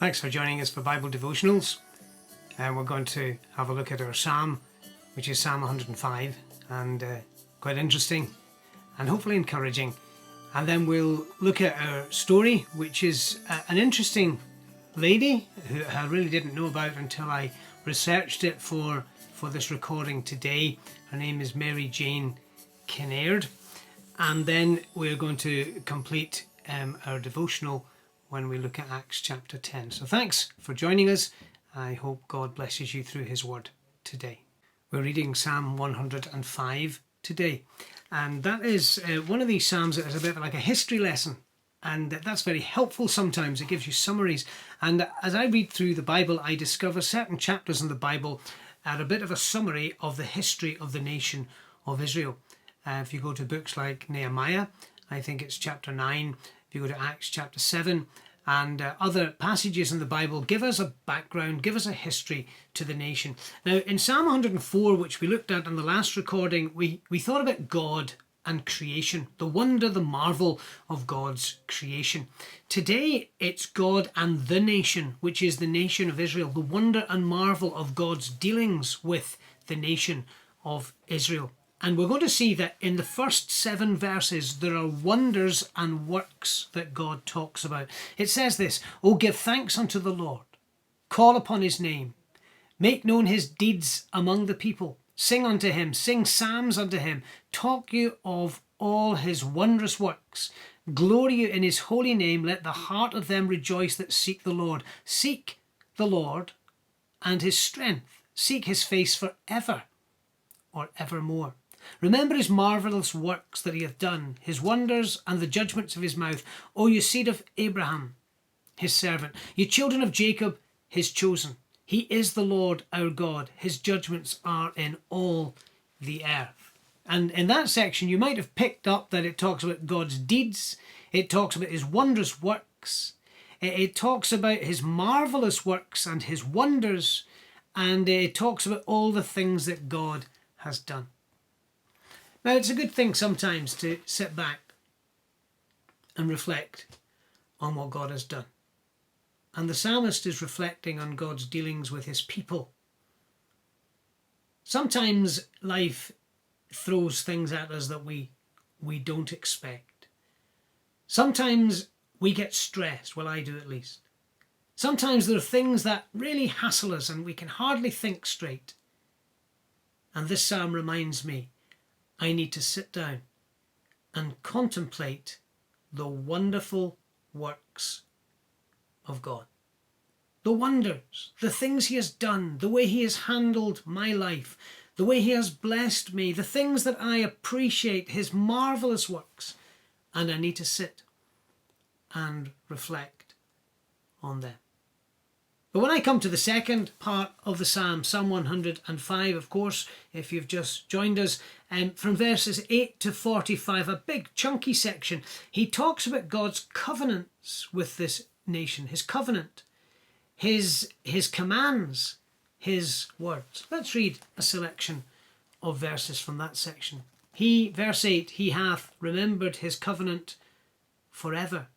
Thanks for joining us for Bible Devotionals. We're going to have a look at our Psalm, which is Psalm 105, and quite interesting and hopefully encouraging. And then we'll look at our story, which is an interesting lady who I really didn't know about until I researched it for this recording today. Her name is Mary Jane Kinnaird. And then we're going to complete our devotional when we look at Acts chapter 10. So thanks for joining us. I hope God blesses you through his word today. We're reading Psalm 105 today. And that is one of these psalms that is a bit like a history lesson. And that's very helpful sometimes. It gives you summaries. And as I read through the Bible, I discover certain chapters in the Bible are a bit of a summary of the history of the nation of Israel. If you go to books like Nehemiah, I think it's chapter 9. If you go to Acts chapter 7 and other passages in the Bible, give us a background, give us a history to the nation. Now in Psalm 104, which we looked at in the last recording, we thought about God and creation, the wonder, the marvel of God's creation. Today it's God and the nation, which is the nation of Israel, the wonder and marvel of God's dealings with the nation of Israel. And we're going to see that in the first 7 verses, there are wonders and works that God talks about. It says this: "Oh, give thanks unto the Lord, call upon his name, make known his deeds among the people, sing unto him, sing psalms unto him, talk you of all his wondrous works, glory you in his holy name, let the heart of them rejoice that seek the Lord. Seek the Lord and his strength, seek his face for ever or evermore. Remember his marvellous works that he hath done, his wonders and the judgments of his mouth. O you seed of Abraham, his servant, you children of Jacob, his chosen. He is the Lord our God. His judgments are in all the earth." And in that section, you might have picked up that it talks about God's deeds. It talks about his wondrous works. It talks about his marvellous works and his wonders. And it talks about all the things that God has done. Now, it's a good thing sometimes to sit back and reflect on what God has done. And the psalmist is reflecting on God's dealings with his people. Sometimes life throws things at us that we don't expect. Sometimes we get stressed, well, I do at least. Sometimes there are things that really hassle us and we can hardly think straight. And this psalm reminds me, I need to sit down and contemplate the wonderful works of God. The wonders, the things he has done, the way he has handled my life, the way he has blessed me, the things that I appreciate, his marvellous works. And I need to sit and reflect on them. But when I come to the second part of the Psalm, Psalm 105, of course, if you've just joined us, from verses 8 to 45, a big chunky section, he talks about God's covenants with this nation, his covenant, his commands, his words. Let's read a selection of verses from that section. Verse 8, he hath remembered his covenant forever,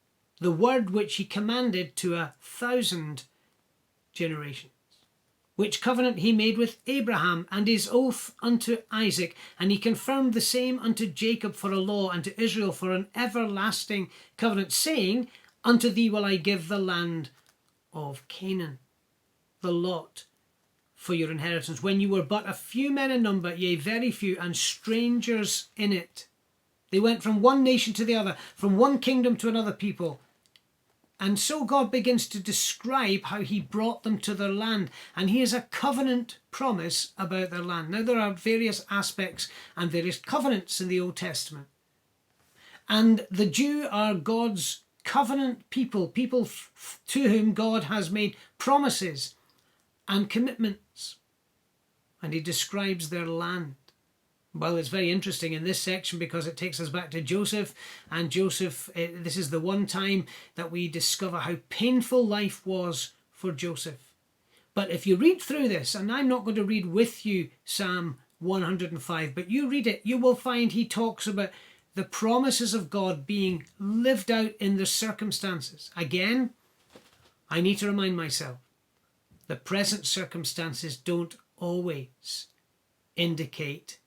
the word which he commanded to 1,000 generations, which covenant he made with Abraham, and his oath unto Isaac, and he confirmed the same unto Jacob for a law, and to Israel for an everlasting covenant, saying, unto thee will I give the land of Canaan, the lot for your inheritance, when you were but a few men in number, yea, very few, and strangers in it. They went from one nation to the other, from one kingdom to another people. And so God begins to describe how he brought them to their land. And he has a covenant promise about their land. Now, there are various aspects and various covenants in the Old Testament. And the Jew are God's covenant people to whom God has made promises and commitments. And he describes their land. Well, it's very interesting in this section because it takes us back to Joseph. And Joseph, this is the one time that we discover how painful life was for Joseph. But if you read through this, and I'm not going to read with you Psalm 105, but you read it, you will find he talks about the promises of God being lived out in the circumstances. Again, I need to remind myself that present circumstances don't always indicate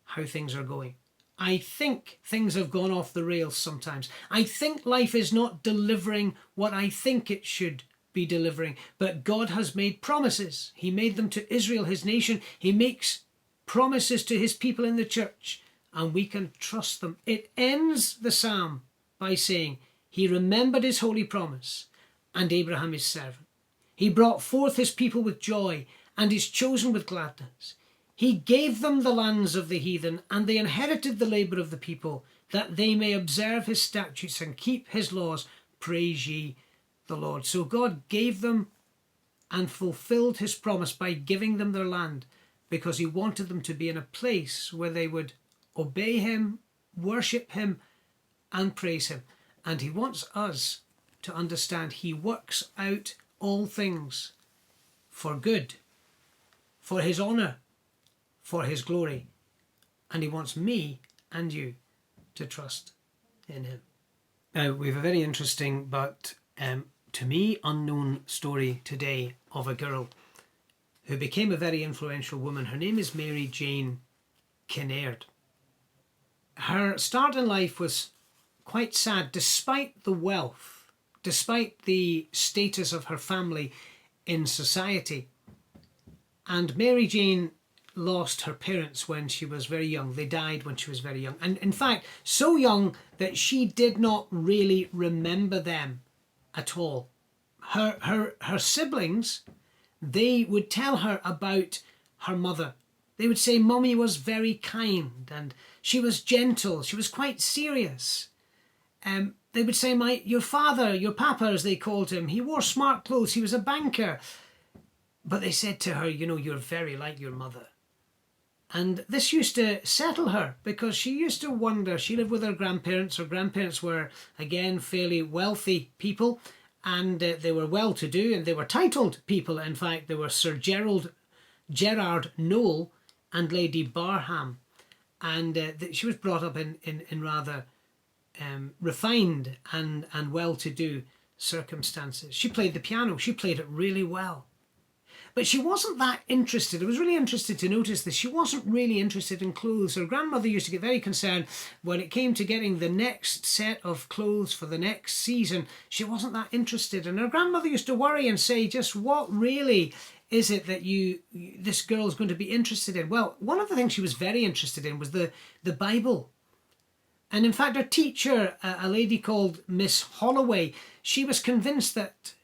how things are going. I think things have gone off the rails sometimes. I think life is not delivering what I think it should be delivering. But God has made promises. He made them to Israel, his nation. He makes promises to his people in the church, and we can trust them. It ends the psalm by saying, he remembered his holy promise and Abraham his servant. He brought forth his people with joy and his chosen with gladness. He gave them the lands of the heathen, and they inherited the labour of the people, that they may observe his statutes and keep his laws. Praise ye the Lord. So God gave them and fulfilled his promise by giving them their land, because he wanted them to be in a place where they would obey him, worship him, and praise him. And he wants us to understand he works out all things for good, for his honour, for his glory, and he wants me and you to trust in him. Now, we have a very interesting but to me unknown story today of a girl who became a very influential woman. Her name is Mary Jane Kinnaird. Her start in life was quite sad, despite the wealth, despite the status of her family in society. And Mary Jane lost her parents when she was very young. They died when she was very young. And in fact, so young that she did not really remember them at all. Her siblings, they would tell her about her mother. They would say, Mummy was very kind and she was gentle. She was quite serious. They would say, your father, your papa, as they called him, he wore smart clothes. He was a banker. But they said to her, you're very like your mother. And this used to settle her, because she used to wonder. She lived with her grandparents. Her grandparents were, again, fairly wealthy people, and they were well-to-do, and they were titled people. In fact, they were Sir Gerard Noel and Lady Barham. And she was brought up in rather refined and well-to-do circumstances. She played the piano. She played it really well. But she wasn't that interested. I was really interested to notice this. She wasn't really interested in clothes. Her grandmother used to get very concerned when it came to getting the next set of clothes for the next season. She wasn't that interested. And her grandmother used to worry and say, just what really is it that this girl is going to be interested in? Well, one of the things she was very interested in was the Bible. And in fact, her teacher, a lady called Miss Holloway, she was convinced that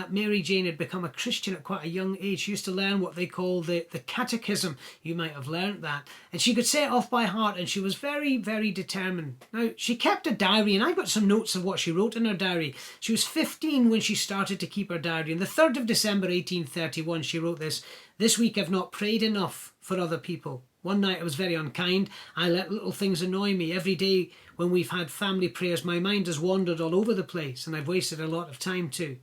Mary Jane had become a Christian at quite a young age. She used to learn what they call the catechism. You might have learnt that. And she could say it off by heart, and she was very, very determined. Now, she kept a diary, and I've got some notes of what she wrote in her diary. She was 15 when she started to keep her diary. On the 3rd of December 1831, she wrote this week I've not prayed enough for other people. One night I was very unkind. I let little things annoy me. Every day when we've had family prayers, my mind has wandered all over the place, and I've wasted a lot of time too.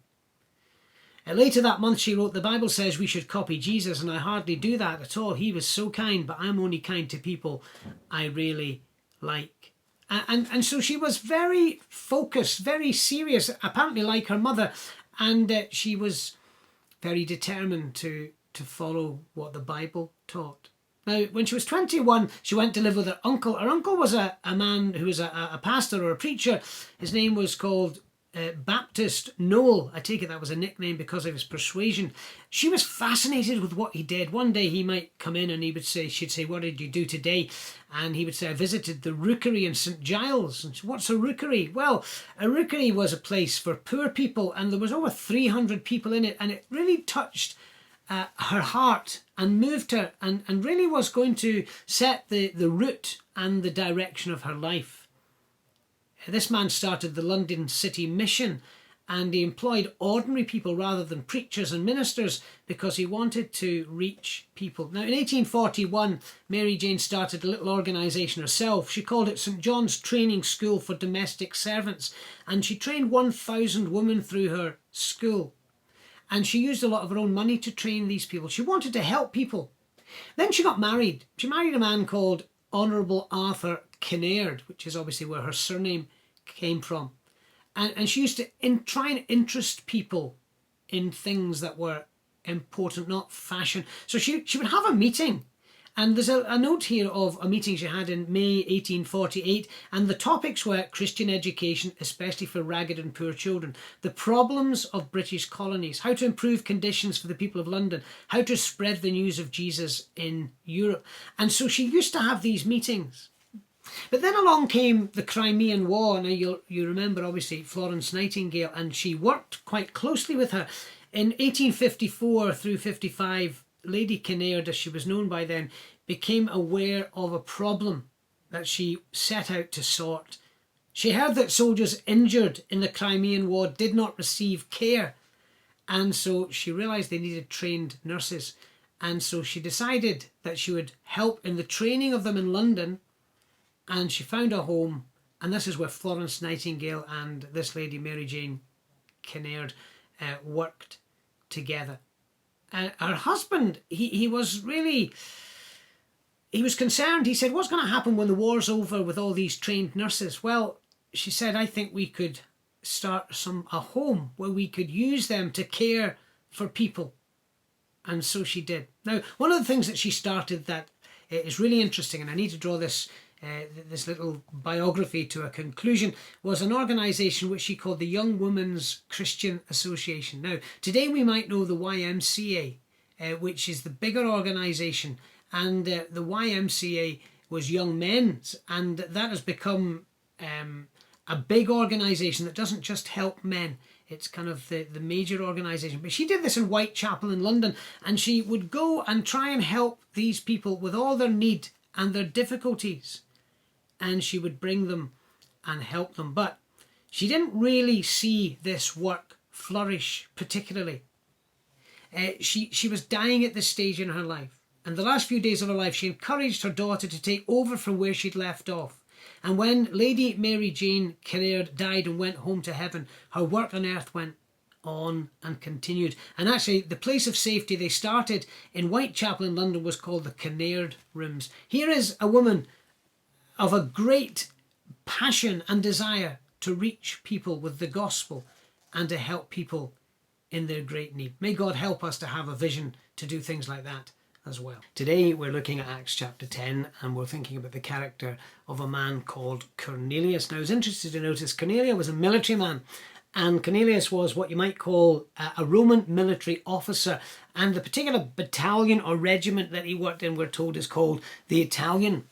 Later that month she wrote, the Bible says we should copy Jesus, and I hardly do that at all. He was so kind, but I'm only kind to people I really like. And so she was very focused, very serious, apparently like her mother, and she was very determined to follow what the Bible taught. Now, when she was 21, she went to live with her uncle. Her uncle was a man who was a pastor or a preacher. His name was called Baptist Noel. I take it that was a nickname because of his persuasion. She was fascinated with what he did. One day he might come in and she'd say, what did you do today? And he would say, I visited the Rookery in St Giles. And what's a Rookery? Well, a Rookery was a place for poor people, and there was over 300 people in it, and it really touched her heart and moved her, and really was going to set the route and the direction of her life. This man started the London City Mission, and he employed ordinary people rather than preachers and ministers because he wanted to reach people. Now, in 1841, Mary Jane started a little organisation herself. She called it St John's Training School for Domestic Servants, and she trained 1,000 women through her school. And she used a lot of her own money to train these people. She wanted to help people. Then she got married. She married a man called Honourable Arthur Kinnaird, which is obviously where her surname came from. And she used to try and interest people in things that were important, not fashion. So she would have a meeting. And there's a note here of a meeting she had in May 1848, and the topics were Christian education, especially for ragged and poor children, the problems of British colonies, how to improve conditions for the people of London, how to spread the news of Jesus in Europe. And so she used to have these meetings. But then along came the Crimean War. Now you remember obviously Florence Nightingale, and she worked quite closely with her. In 1854 through 55, Lady Kinnaird, as she was known by then, became aware of a problem that she set out to sort. She heard that soldiers injured in the Crimean War did not receive care, and so she realised they needed trained nurses, and so she decided that she would help in the training of them in London, and she found a home, and this is where Florence Nightingale and this lady Mary Jane Kinnaird worked together. Her husband, he was concerned. He said, what's going to happen when the war's over with all these trained nurses? Well, she said, I think we could start a home where we could use them to care for people. And so she did. Now, one of the things that she started that is really interesting, and I need to draw this little biography to a conclusion, was an organisation which she called the Young Women's Christian Association. Now, today we might know the YMCA, which is the bigger organisation, and the YMCA was Young Men's, and that has become a big organisation that doesn't just help men. It's kind of the major organisation. But she did this in Whitechapel in London, and she would go and try and help these people with all their need and their difficulties. And she would bring them and help them. But she didn't really see this work flourish particularly. She was dying at this stage in her life. And the last few days of her life, she encouraged her daughter to take over from where she'd left off. And when Lady Mary Jane Kinnaird died and went home to heaven, her work on earth went on and continued. And actually, the place of safety they started in Whitechapel in London was called the Kinnaird Rooms. Here is a woman of a great passion and desire to reach people with the gospel and to help people in their great need. May God help us to have a vision to do things like that as well. Today we're looking at Acts chapter 10, and we're thinking about the character of a man called Cornelius. Now I was interested to notice Cornelius was a military man, and Cornelius was what you might call a Roman military officer, and the particular battalion or regiment that he worked in, we're told, is called the Italian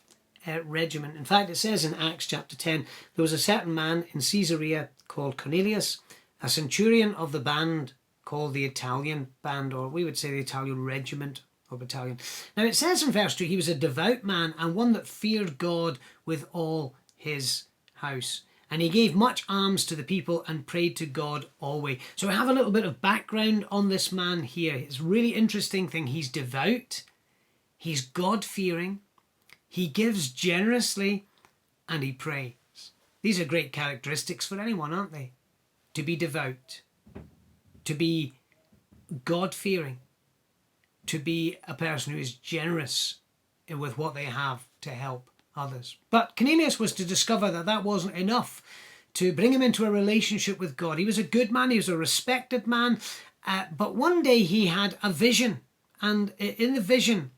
regiment. In fact, it says in Acts chapter 10, there was a certain man in Caesarea called Cornelius, a centurion of the band called the Italian band, or we would say the Italian regiment or battalion. Now it says in verse 2, he was a devout man and one that feared God with all his house. And he gave much alms to the people and prayed to God always. So we have a little bit of background on this man here. It's a really interesting thing. He's devout, he's God-fearing, he gives generously, and he prays. These are great characteristics for anyone, aren't they? To be devout, to be God-fearing, to be a person who is generous with what they have to help others. But Cornelius was to discover that that wasn't enough to bring him into a relationship with God. He was a good man, he was a respected man, but one day he had a vision, and in the vision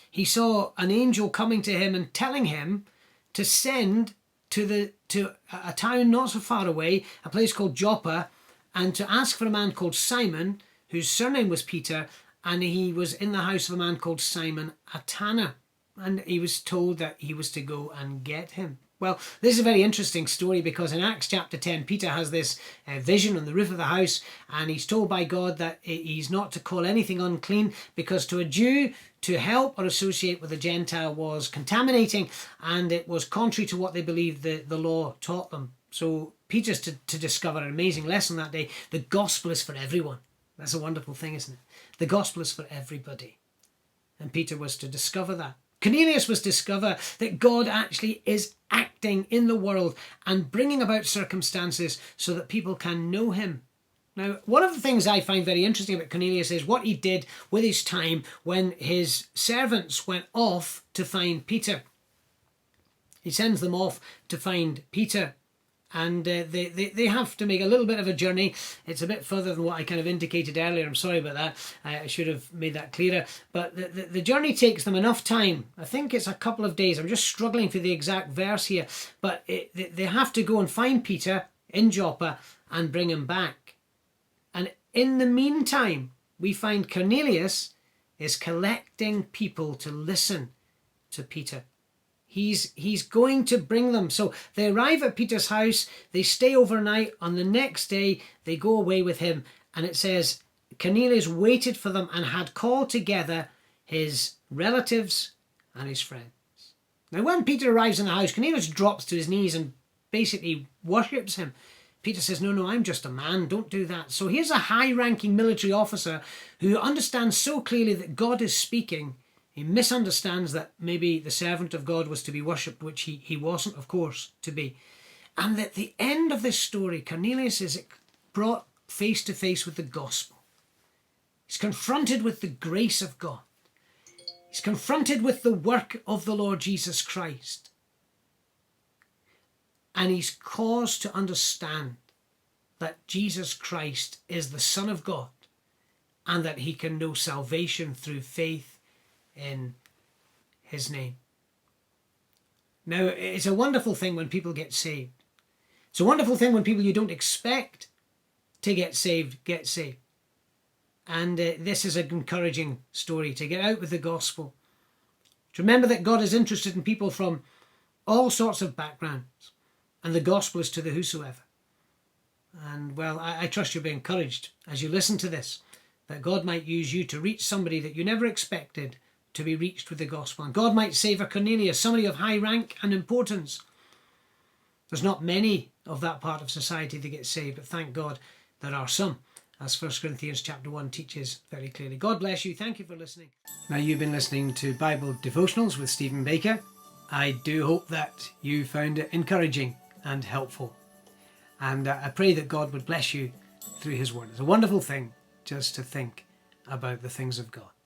he saw an angel coming to him and telling him to send to a town not so far away, a place called Joppa, and to ask for a man called Simon, whose surname was Peter, and he was in the house of a man called Simon, a tanner. And he was told that he was to go and get him. Well, this is a very interesting story, because in Acts chapter 10, Peter has this vision on the roof of the house, and he's told by God that he's not to call anything unclean, because to a Jew to help or associate with a Gentile was contaminating, and it was contrary to what they believed the law taught them. So Peter's to discover an amazing lesson that day. The gospel is for everyone. That's a wonderful thing, isn't it? The gospel is for everybody. And Peter was to discover that. Cornelius was to discover that God actually is acting in the world and bringing about circumstances so that people can know him. Now, one of the things I find very interesting about Cornelius is what he did with his time when his servants went off to find Peter. He sends them off to find Peter, and they have to make a little bit of a journey. It's a bit further than what I kind of indicated earlier. I'm sorry about that. I should have made that clearer. But the journey takes them enough time. I think it's a couple of days. I'm just struggling for the exact verse here. But they have to go and find Peter in Joppa and bring him back. And in the meantime, we find Cornelius is collecting people to listen to Peter. He's going to bring them. So they arrive at Peter's house, they stay overnight. On the next day, they go away with him. And it says, Cornelius waited for them and had called together his relatives and his friends. Now, when Peter arrives in the house, Cornelius drops to his knees and basically worships him. Peter says, no, I'm just a man. Don't do that. So here's a high-ranking military officer who understands so clearly that God is speaking. He misunderstands that maybe the servant of God was to be worshipped, which he wasn't, of course, to be. And at the end of this story, Cornelius is brought face to face with the gospel. He's confronted with the grace of God. He's confronted with the work of the Lord Jesus Christ. And he's caused to understand that Jesus Christ is the Son of God and that he can know salvation through faith in his name. Now, it's a wonderful thing when people get saved. It's a wonderful thing when people you don't expect to get saved. And this is an encouraging story to get out with the gospel. To remember that God is interested in people from all sorts of backgrounds, and the gospel is to the whosoever. And well, I trust you'll be encouraged as you listen to this, that God might use you to reach somebody that you never expected to be reached with the gospel. And God might save a Cornelius, somebody of high rank and importance. There's not many of that part of society that get saved, but thank God there are some, as 1 Corinthians chapter 1 teaches very clearly. God bless you. Thank you for listening. Now, you've been listening to Bible Devotionals with Stephen Baker. I do hope that you found it encouraging and helpful. And I pray that God would bless you through his word. It's a wonderful thing just to think about the things of God.